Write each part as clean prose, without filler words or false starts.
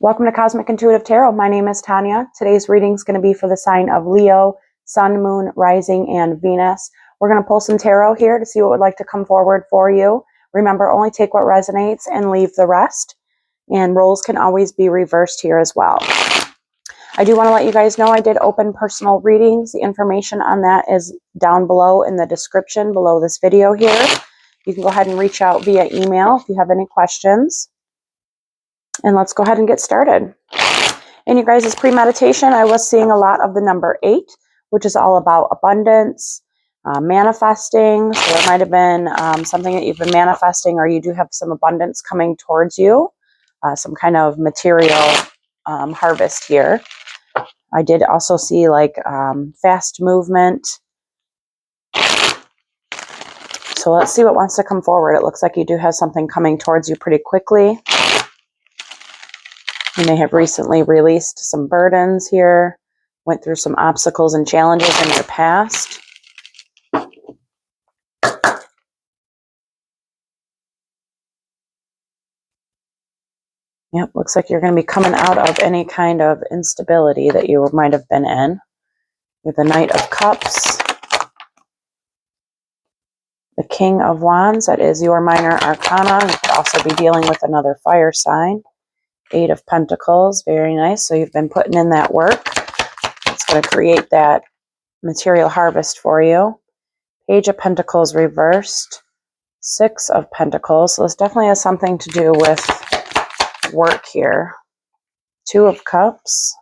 Welcome to Cosmic Intuitive Tarot. My name is Tanya. Today's reading is going to be for the sign of Leo, Sun, Moon, Rising, and Venus. We're going to pull some tarot here to see what would like to come forward for you. Remember, only take what resonates and leave the rest. And roles can always be reversed here as well. I do want to let you guys know I did open personal readings. The information on that is down below in the description below this video here. You can go ahead and reach out via email if you have any questions. And let's go ahead and get started. In your guys' pre-meditation, I was seeing a lot of the number 8, which is all about abundance, manifesting. So it might have been something that you've been manifesting, or you do have some abundance coming towards you, some kind of material harvest here. I did also see like fast movement. So let's see what wants to come forward. It looks like you do have something coming towards you pretty quickly. You may have recently released some burdens here, went through some obstacles and challenges in your past. Yep, looks like you're going to be coming out of any kind of instability that you might have been in. With the Knight of Cups, the King of Wands, that is your minor arcana. You could also be dealing with another fire sign. 8 of Pentacles, very nice. So you've been putting in that work. It's going to create that material harvest for you. Page of Pentacles reversed. 6 of Pentacles. So this definitely has something to do with work here. 2 of Cups.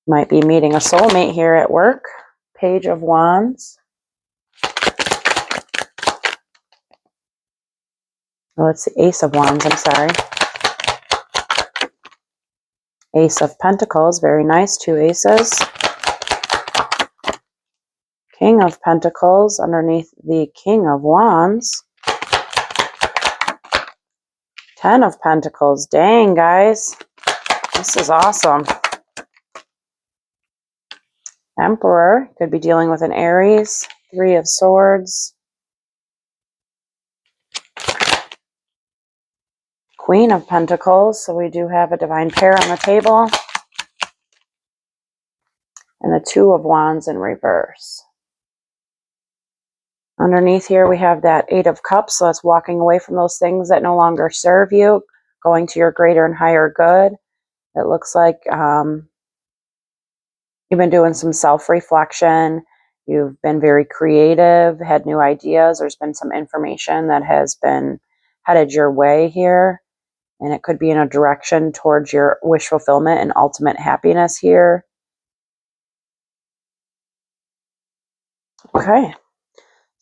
Might be meeting a soulmate here at work. Page of Wands. Oh, it's the Ace of Wands, I'm sorry. Ace of Pentacles, very nice, 2 aces. King of Pentacles underneath the King of Wands. 10 of Pentacles, dang guys, this is awesome. Emperor, could be dealing with an Aries. 3 of Swords. Queen of Pentacles, so we do have a divine pair on the table. And the 2 of Wands in reverse. Underneath here we have that 8 of Cups, so that's walking away from those things that no longer serve you, going to your greater and higher good. It looks like you've been doing some self-reflection. You've been very creative, had new ideas. There's been some information that has been headed your way here. And it could be in a direction towards your wish fulfillment and ultimate happiness here. Okay.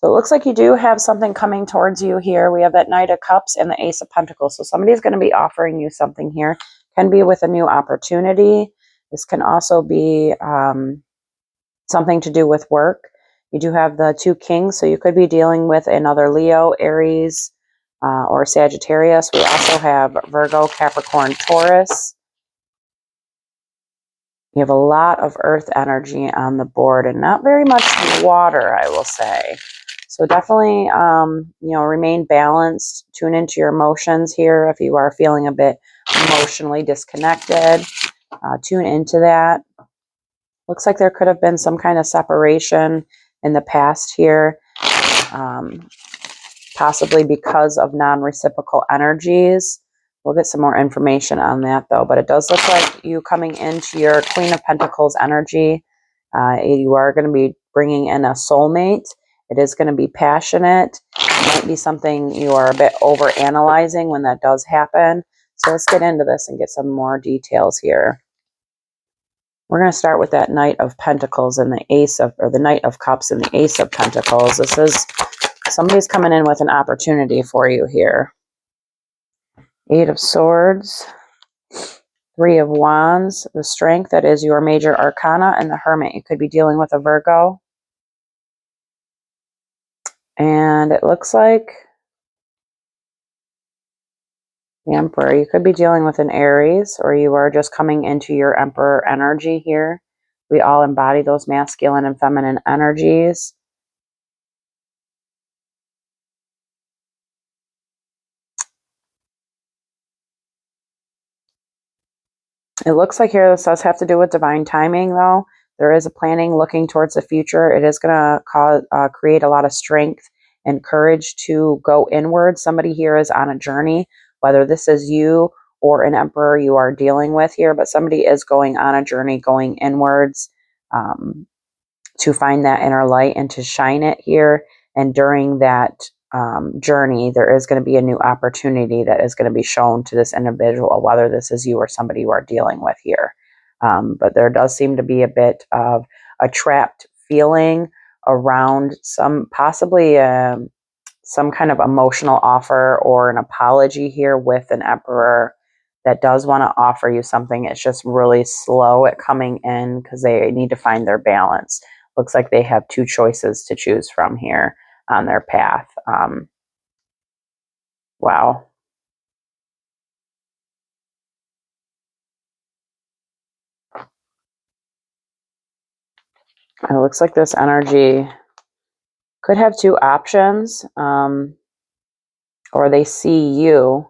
So it looks like you do have something coming towards you here. We have that Knight of Cups and the Ace of Pentacles. So somebody's going to be offering you something here. Can be with a new opportunity. This can also be something to do with work. You do have the 2 Kings, so you could be dealing with another Leo, Aries, or Sagittarius. We also have Virgo, Capricorn, Taurus. You have a lot of earth energy on the board and not very much water, I will say. So definitely, remain balanced. Tune into your emotions here if you are feeling a bit emotionally disconnected. Tune into that. Looks like there could have been some kind of separation in the past here. Possibly because of non-reciprocal energies. We'll get some more information on that though, but it does look like you coming into your Queen of Pentacles energy. You are going to be bringing in a soulmate. It is going to be passionate. It might be something you are a bit over analyzing when that does happen. So let's get into this and get some more details here. We're going to start with that Knight of Pentacles and the Knight of Cups and the Ace of Pentacles. This is somebody's coming in with an opportunity for you here. 8 of Swords, 3 of Wands, the Strength, that is your major arcana, and the Hermit. You could be dealing with a Virgo. And it looks like the Emperor. You could be dealing with an Aries, or you are just coming into your Emperor energy here. We all embody those masculine and feminine energies. It looks like here this does have to do with divine timing, though. There is a planning looking towards the future. It is going to create a lot of strength and courage to go inward. Somebody here is on a journey, whether this is you or an emperor you are dealing with here, but somebody is going on a journey, going inwards to find that inner light and to shine it here. And during that journey, there is going to be a new opportunity that is going to be shown to this individual, whether this is you or somebody you are dealing with here. But there does seem to be a bit of a trapped feeling around possibly some kind of emotional offer or an apology here with an emperor that does want to offer you something. It's just really slow at coming in because they need to find their balance. Looks like they have two choices to choose from here on their path. Wow. It looks like this energy could have two options, or they see you,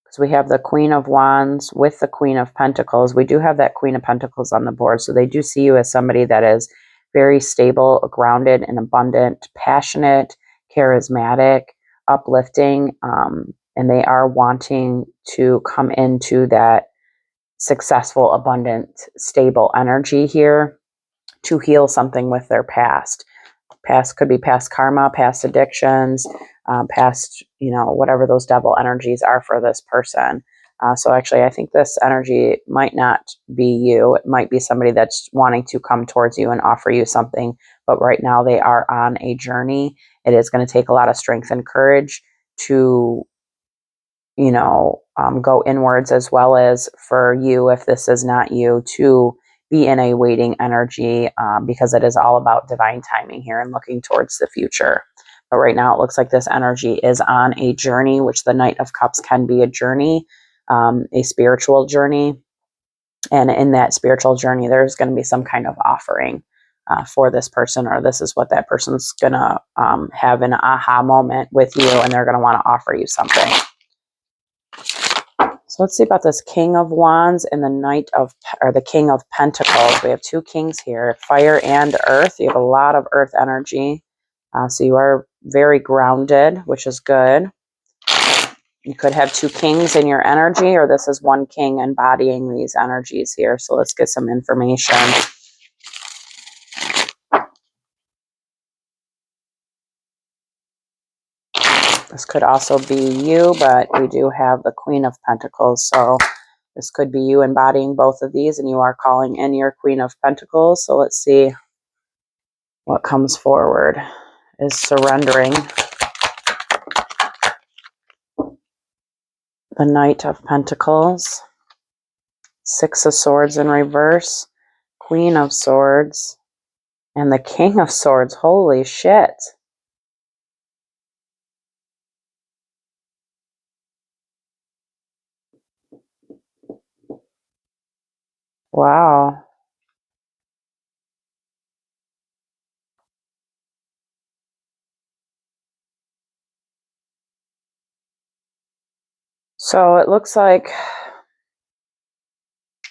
because we have the Queen of Wands with the Queen of Pentacles. We do have that Queen of Pentacles on the board, so they do see you as somebody that is very stable, grounded, and abundant, passionate, charismatic, uplifting, and they are wanting to come into that successful, abundant, stable energy here to heal something with their past. Past could be past karma, past addictions, past, whatever those devil energies are for this person. So actually, I think this energy might not be you. It might be somebody that's wanting to come towards you and offer you something. But right now they are on a journey. It is going to take a lot of strength and courage to, go inwards, as well as for you, if this is not you, to be in a waiting energy, because it is all about divine timing here and looking towards the future. But right now it looks like this energy is on a journey, which the Knight of Cups can be a journey, a spiritual journey. And in that spiritual journey, there's going to be some kind of offering for this person, or this is what that person's going to have an aha moment with you, and they're going to want to offer you something. So let's see about this King of Wands and the King of Pentacles. We have two kings here, fire and earth. You have a lot of earth energy. So you are very grounded, which is good. You could have two kings in your energy, or this is one king embodying these energies here. So let's get some information. This could also be you, but we do have the Queen of Pentacles. So this could be you embodying both of these, and you are calling in your Queen of Pentacles. So let's see what comes forward. Is surrendering. The Knight of Pentacles. Six of Swords in reverse. Queen of Swords. And the King of Swords. Holy shit. Wow. So it looks like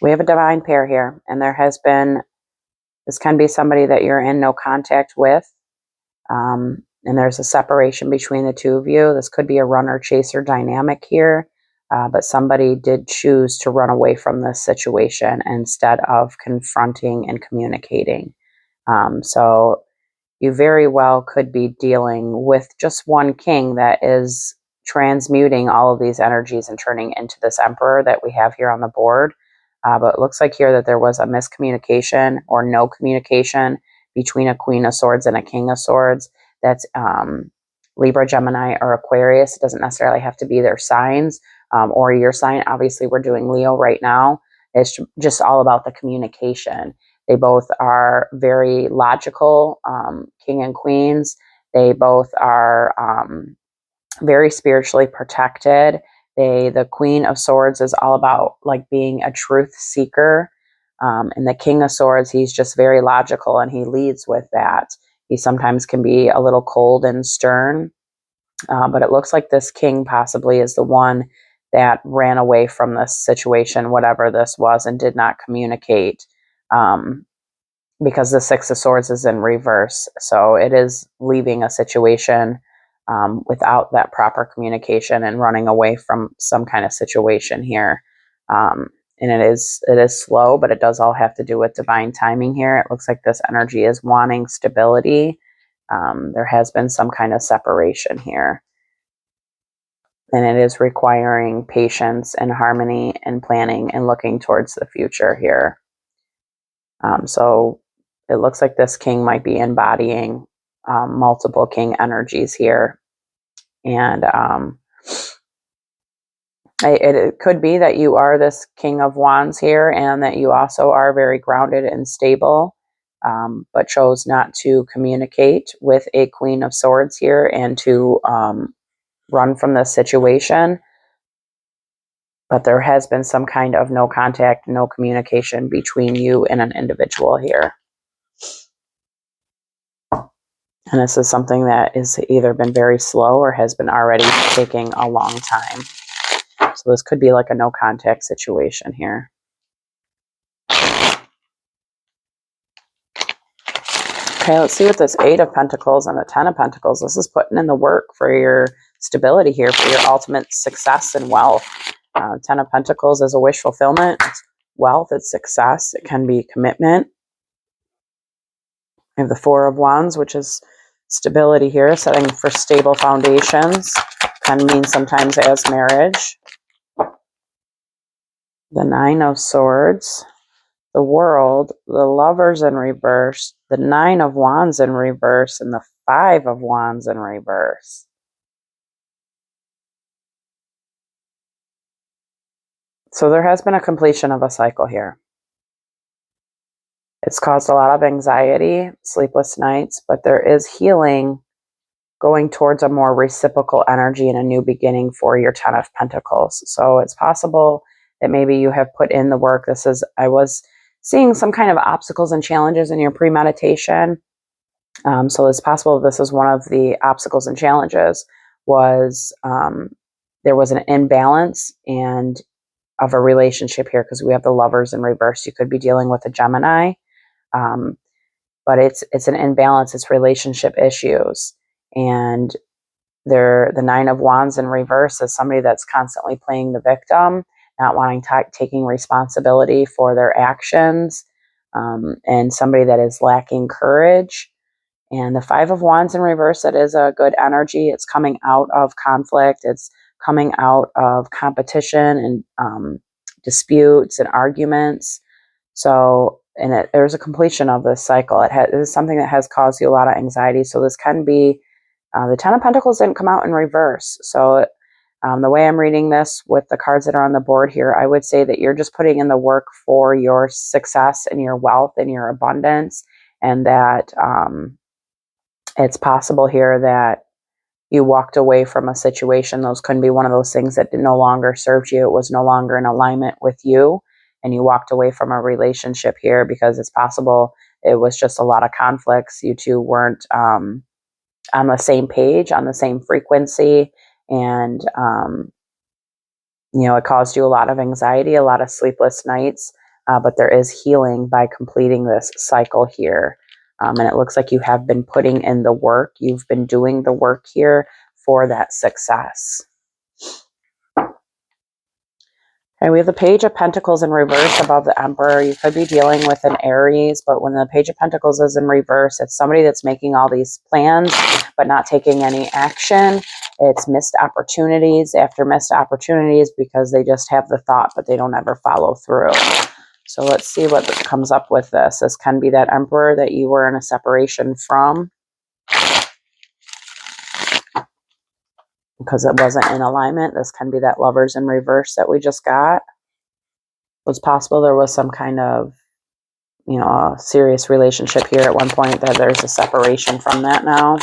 we have a divine pair here, and this can be somebody that you're in no contact with, and there's a separation between the two of you. This could be a runner-chaser dynamic here, but somebody did choose to run away from this situation instead of confronting and communicating. So you very well could be dealing with just one king that is transmuting all of these energies and turning into this emperor that we have here on the board. But it looks like here that there was a miscommunication or no communication between a Queen of Swords and a King of Swords. That's Libra, Gemini, or Aquarius. It doesn't necessarily have to be their signs or your sign. Obviously, we're doing Leo right now. It's just all about the communication. They both are very logical, king and queens. They both are very spiritually protected. The Queen of Swords is all about like being a truth seeker. And the King of Swords, he's just very logical, and he leads with that. He sometimes can be a little cold and stern, but it looks like this king possibly is the one that ran away from this situation, whatever this was, and did not communicate, because the Six of Swords is in reverse. So it is leaving a situation without that proper communication and running away from some kind of situation here. And it is slow, but it does all have to do with divine timing here. It looks like this energy is wanting stability. There has been some kind of separation here. And it is requiring patience and harmony and planning and looking towards the future here. So it looks like this king might be embodying multiple king energies here. And it could be that you are this King of Wands here, and that you also are very grounded and stable, but chose not to communicate with a Queen of Swords here and to run from this situation. But there has been some kind of no contact, no communication between you and an individual here. And this is something that has either been very slow or has been already taking a long time. So this could be like a no contact situation here. Okay, let's see what this Eight of Pentacles and the Ten of Pentacles. This is putting in the work for your stability here, for your ultimate success and wealth. Ten of Pentacles is a wish fulfillment. It's wealth, it's success. It can be commitment. We have the Four of Wands, which is stability here, setting for stable foundations. Can mean sometimes as marriage. The Nine of Swords, the World, the Lovers in reverse, the Nine of Wands in reverse, and the Five of Wands in reverse. So there has been a completion of a cycle here. It's caused a lot of anxiety, sleepless nights, but there is healing going towards a more reciprocal energy and a new beginning for your Ten of Pentacles. So it's possible that maybe you have put in the work. I was seeing some kind of obstacles and challenges in your premeditation. So it's possible this is one of the obstacles and challenges was there was an imbalance and of a relationship here, because we have the Lovers in reverse. You could be dealing with a Gemini, but it's an imbalance. It's relationship issues. And the Nine of Wands in reverse is somebody that's constantly playing the victim, not wanting taking responsibility for their actions, and somebody that is lacking courage. And the Five of Wands in reverse, that is a good energy. It's coming out of conflict. It's coming out of competition and disputes and arguments. So, and there's a completion of this cycle. It is something that has caused you a lot of anxiety. So this can be, the Ten of Pentacles didn't come out in reverse. So the way I'm reading this with the cards that are on the board here, I would say that you're just putting in the work for your success and your wealth and your abundance, and that it's possible here that you walked away from a situation. Those couldn't be one of those things that no longer served you. It was no longer in alignment with you, and you walked away from a relationship here because it's possible it was just a lot of conflicts. You two weren't on the same page, on the same frequency, and it caused you a lot of anxiety, a lot of sleepless nights, but there is healing by completing this cycle here. And it looks like you have been putting in the work. You've been doing the work here for that success. Okay, we have the Page of Pentacles in reverse above the Emperor. You could be dealing with an Aries, but when the Page of Pentacles is in reverse, it's somebody that's making all these plans but not taking any action. It's missed opportunities after missed opportunities because they just have the thought, but they don't ever follow through. So let's see what comes up with this. This can be that Emperor that you were in a separation from because it wasn't in alignment. This can be that Lovers in reverse that we just got. It's possible there was some kind of, a serious relationship here at one point, that there's a separation from that now.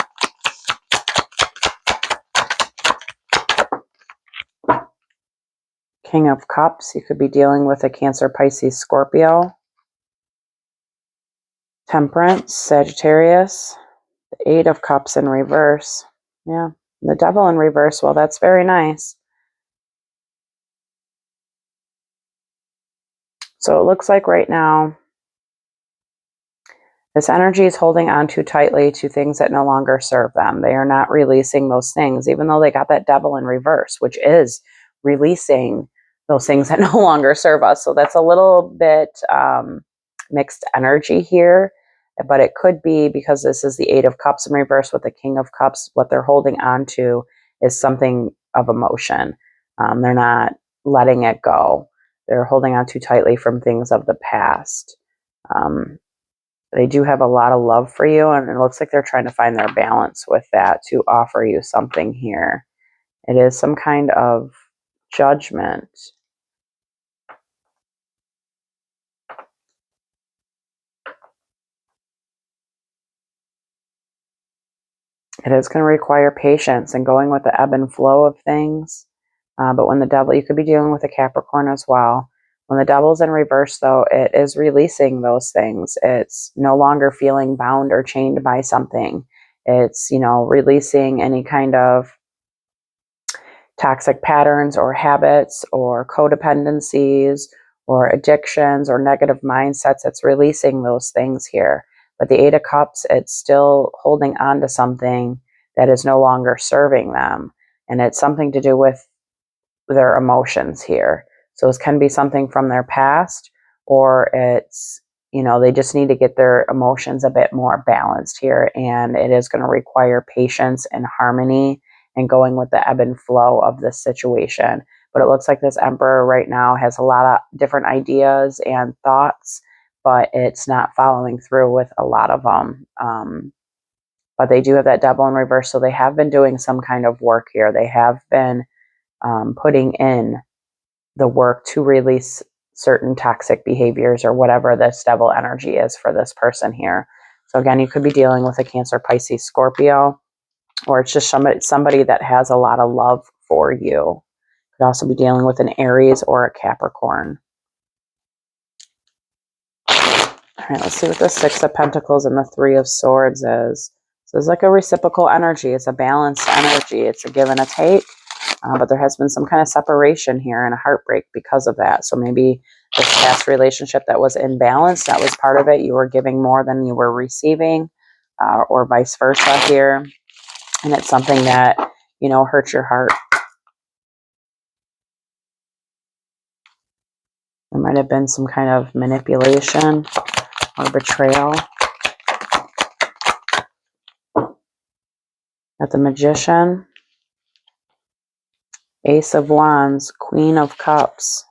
King of Cups, you could be dealing with a Cancer, Pisces, Scorpio. Temperance, Sagittarius. The Eight of Cups in reverse. Yeah, the Devil in reverse. Well, that's very nice. So it looks like right now, this energy is holding on too tightly to things that no longer serve them. They are not releasing those things, even though they got that devil in reverse, which is releasing those things that no longer serve us. So that's a little bit mixed energy here, but it could be because this is the Eight of Cups in reverse with the King of Cups. What they're holding on to is something of emotion. They're not letting it go. They're holding on too tightly from things of the past. They do have a lot of love for you, and it looks like they're trying to find their balance with that to offer you something here. It is some kind of judgment. It is going to require patience and going with the ebb and flow of things. But when the devil, you could be dealing with a Capricorn as well. When the devil's in reverse, though, it is releasing those things. It's no longer feeling bound or chained by something. It's, releasing any kind of toxic patterns or habits or codependencies or addictions or negative mindsets. It's releasing those things here. But the Eight of Cups, it's still holding on to something that is no longer serving them. And it's something to do with their emotions here. So this can be something from their past, or it's, they just need to get their emotions a bit more balanced here. And it is going to require patience and harmony and going with the ebb and flow of this situation. But it looks like this Emperor right now has a lot of different ideas and thoughts, but it's not following through with a lot of them. But they do have that devil in reverse. So they have been doing some kind of work here. They have been putting in the work to release certain toxic behaviors or whatever this devil energy is for this person here. So again, you could be dealing with a Cancer, Pisces, Scorpio, or it's just somebody that has a lot of love for you. You could also be dealing with an Aries or a Capricorn. All right, let's see what the Six of Pentacles and the Three of Swords is. So it's like a reciprocal energy. It's a balanced energy. It's a give and a take. But there has been some kind of separation here and a heartbreak because of that. So maybe this past relationship that was imbalanced, that was part of it. You were giving more than you were receiving, or vice versa here. And it's something that, hurt your heart. There might have been some kind of manipulation or betrayal. At the Magician, Ace of Wands, Queen of Cups,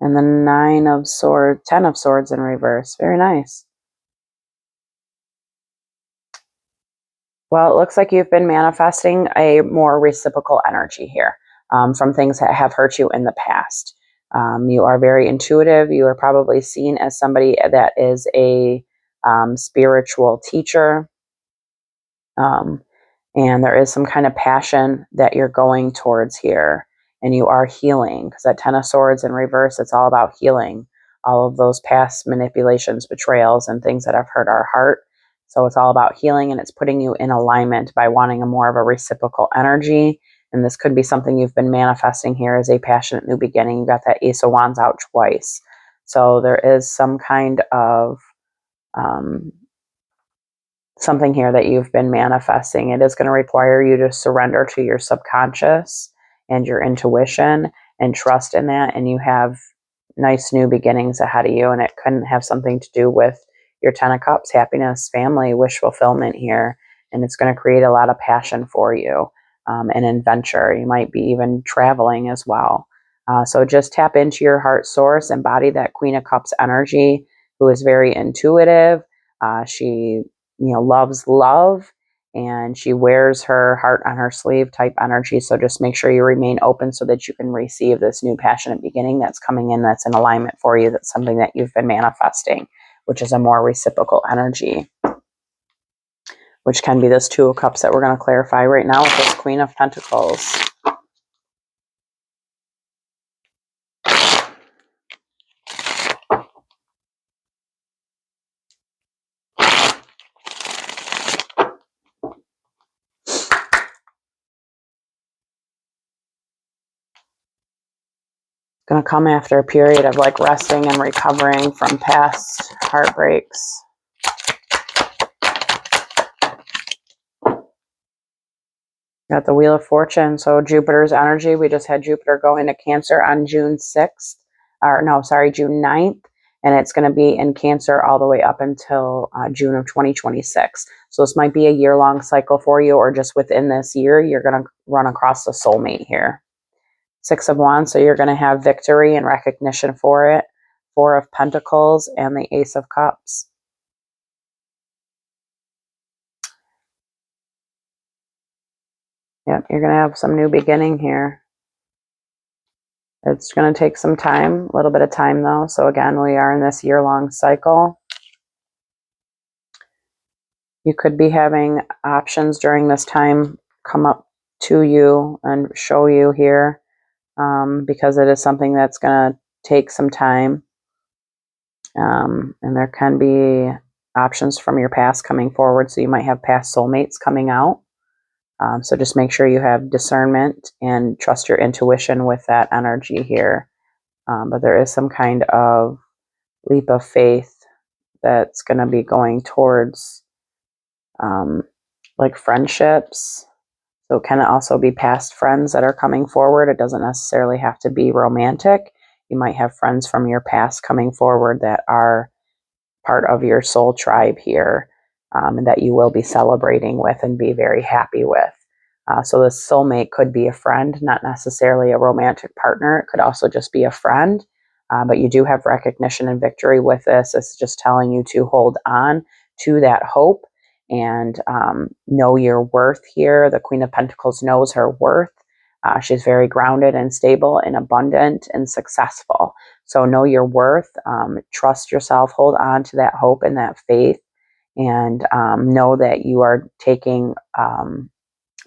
and the Ten of Swords in reverse. Very nice. Well, it looks like you've been manifesting a more reciprocal energy here from things that have hurt you in the past. You are very intuitive. You are probably seen as somebody that is a spiritual teacher. And there is some kind of passion that you're going towards here. And you are healing, because that Ten of Swords in reverse, it's all about healing all of those past manipulations, betrayals, and things that have hurt our heart. So it's all about healing, and it's putting you in alignment by wanting a more of a reciprocal energy. And this could be something you've been manifesting here as a passionate new beginning. You got that Ace of Wands out twice. So there is some kind of something here that you've been manifesting. It is going to require you to surrender to your subconscious and your intuition and trust in that. And you have nice new beginnings ahead of you. And it couldn't have something to do with your Ten of Cups, happiness, family, wish fulfillment here. And it's going to create a lot of passion for you and adventure. You might be even traveling as well. So just tap into your heart source, embody that Queen of Cups energy, who is very intuitive. She loves love, and she wears her heart on her sleeve type energy. So just make sure you remain open so that you can receive this new passionate beginning that's coming in, that's in alignment for you. That's something that you've been manifesting, which is a more reciprocal energy, which can be this Two of Cups that we're going to clarify right now with this Queen of Pentacles. Going to come after a period of like resting and recovering from past heartbreaks. Got the Wheel of Fortune. So Jupiter's energy. We just had Jupiter go into Cancer on June 6th. Or no, sorry, June 9th. And it's going to be in Cancer all the way up until June of 2026. So this might be a year-long cycle for you, or just within this year, you're going to run across a soulmate here. Six of Wands, so you're going to have victory and recognition for it. Four of Pentacles and the Ace of Cups. Yep, you're going to have some new beginning here. It's going to take some time, a little bit of time though. So again, we are in this year-long cycle. You could be having options during this time come up to you and show you here, because it is something that's going to take some time. And there can be options from your past coming forward. So you might have past soulmates coming out. So just make sure you have discernment and trust your intuition with that energy here. But there is some kind of leap of faith that's going to be going towards like friendships. So it can also be past friends that are coming forward. It doesn't necessarily have to be romantic. You might have friends from your past coming forward that are part of your soul tribe here, and that you will be celebrating with and be very happy with. So this soulmate could be a friend, not necessarily a romantic partner. It could also just be a friend, but you do have recognition and victory with this. It's just telling you to hold on to that hope and know your worth here. The Queen of Pentacles knows her worth. She's very grounded and stable and abundant and successful. So know your worth, trust yourself, hold on to that hope and that faith, and know that you are taking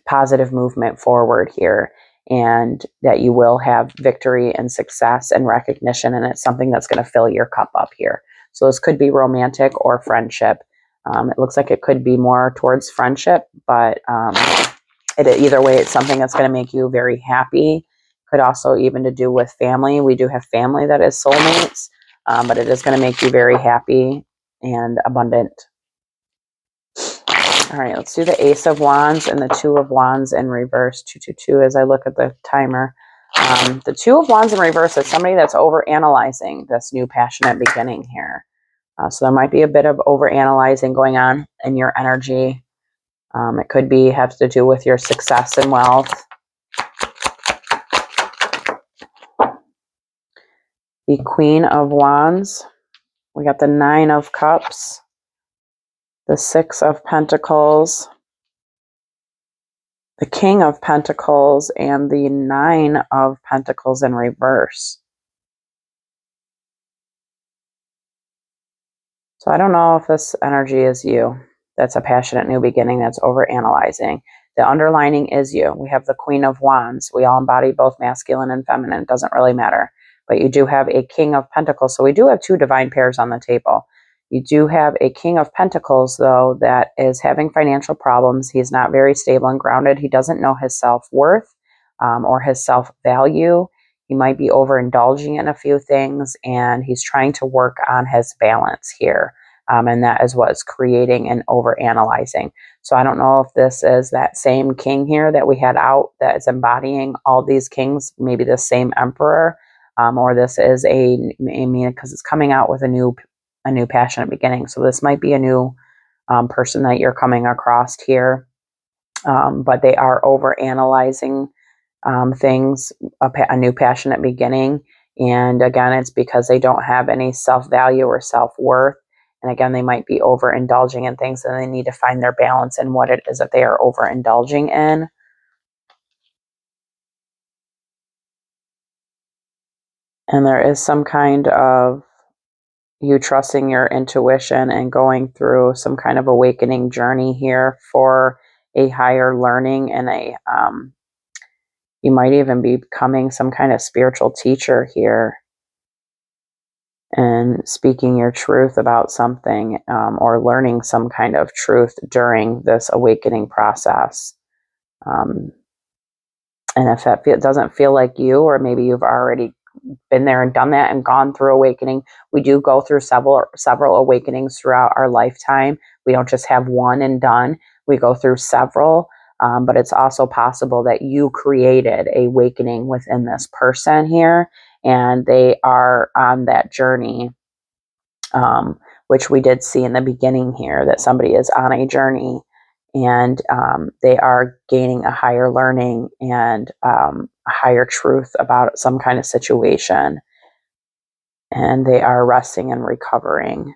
positive movement forward here, and that you will have victory and success and recognition, and it's something that's going to fill your cup up here. So this could be romantic or friendship. It looks like it could be more towards friendship, but either way, it's something that's going to make you very happy. Could also even to do with family. We do have family that is soulmates, but it is going to make you very happy and abundant. All right, let's do the Ace of Wands and the Two of Wands in reverse. 222 as I look at the timer. The Two of Wands in reverse is somebody that's over-analyzing this new passionate beginning here. So there might be a bit of over-analyzing going on in your energy. It could be have to do with your success and wealth. The Queen of Wands. We got the Nine of Cups. The Six of Pentacles. The King of Pentacles and the Nine of Pentacles in reverse. So I don't know if this energy is you. That's a passionate new beginning that's over-analyzing. The underlining is you. We have the Queen of Wands. We all embody both masculine and feminine. It doesn't really matter. But you do have a King of Pentacles. So we do have two divine pairs on the table. You do have a King of Pentacles, though, that is having financial problems. He's not very stable and grounded. He doesn't know his self-worth or his self-value. He might be overindulging in a few things, and he's trying to work on his balance here. And that is what's creating an overanalyzing. So I don't know if this is that same king here that we had out that is embodying all these kings, maybe the same emperor, or this is because it's coming out with a new passionate beginning. So this might be a new person that you're coming across here, but they are overanalyzing things, a new passionate beginning. And again, it's because they don't have any self-value or self-worth. And again, they might be overindulging in things, and they need to find their balance in what it is that they are overindulging in. And there is some kind of you trusting your intuition and going through some kind of awakening journey here for a higher learning, and you might even be becoming some kind of spiritual teacher here and speaking your truth about something, or learning some kind of truth during this awakening process. And if that doesn't feel like you, or maybe you've already been there and done that and gone through awakening. We do go through several awakenings throughout our lifetime. We don't just have one and done. We go through several. But it's also possible that you created a awakening within this person here, and they are on that journey, which we did see in the beginning here, that somebody is on a journey, and they are gaining a higher learning and a higher truth about some kind of situation, and they are resting and recovering.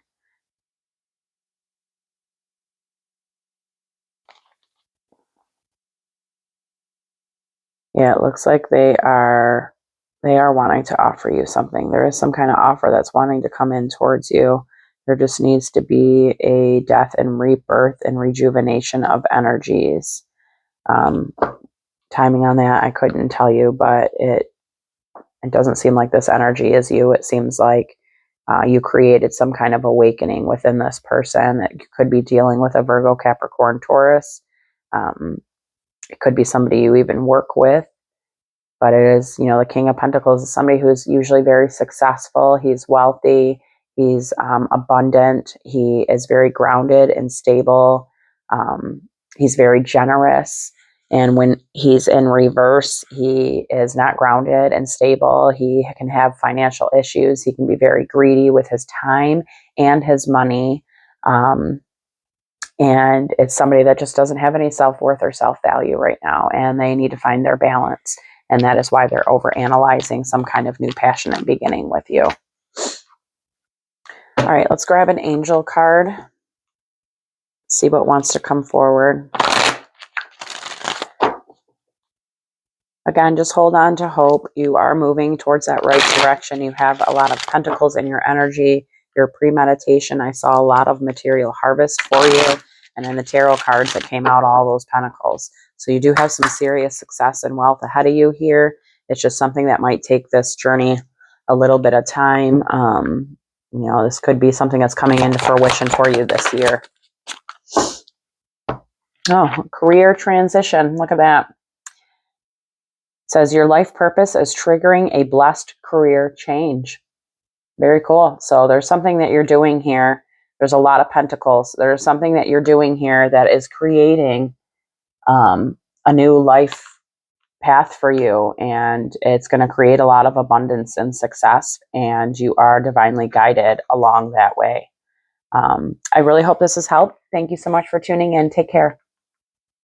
Yeah, it looks like they are wanting to offer you something. There is some kind of offer that's wanting to come in towards you. There just needs to be a death and rebirth and rejuvenation of energies. Timing on that, I couldn't tell you, but it doesn't seem like this energy is you. It seems like you created some kind of awakening within this person. That could be dealing with a Virgo, Capricorn, Taurus. It could be somebody you even work with. But it is, the King of Pentacles is somebody who's usually very successful. He's wealthy. He's abundant. He is very grounded and stable. He's very generous. And when he's in reverse, he is not grounded and stable. He can have financial issues. He can be very greedy with his time and his money. And it's somebody that just doesn't have any self-worth or self-value right now, and they need to find their balance. And that is why they're overanalyzing some kind of new passionate beginning with you. All right, let's grab an angel card. See what wants to come forward. Again, just hold on to hope. You are moving towards that right direction. You have a lot of pentacles in your energy, your premeditation. I saw a lot of material harvest for you. And then the tarot cards that came out, all those pentacles. So you do have some serious success and wealth ahead of you here. It's just something that might take this journey a little bit of time. This could be something that's coming into fruition for you this year. Oh, career transition. Look at that. It says your life purpose is triggering a blessed career change. Very cool. So there's something that you're doing here. There's a lot of pentacles. There's something that you're doing here that is creating a new life path for you, and it's going to create a lot of abundance and success, and you are divinely guided along that way. I really hope this has helped. Thank you so much for tuning in. Take care.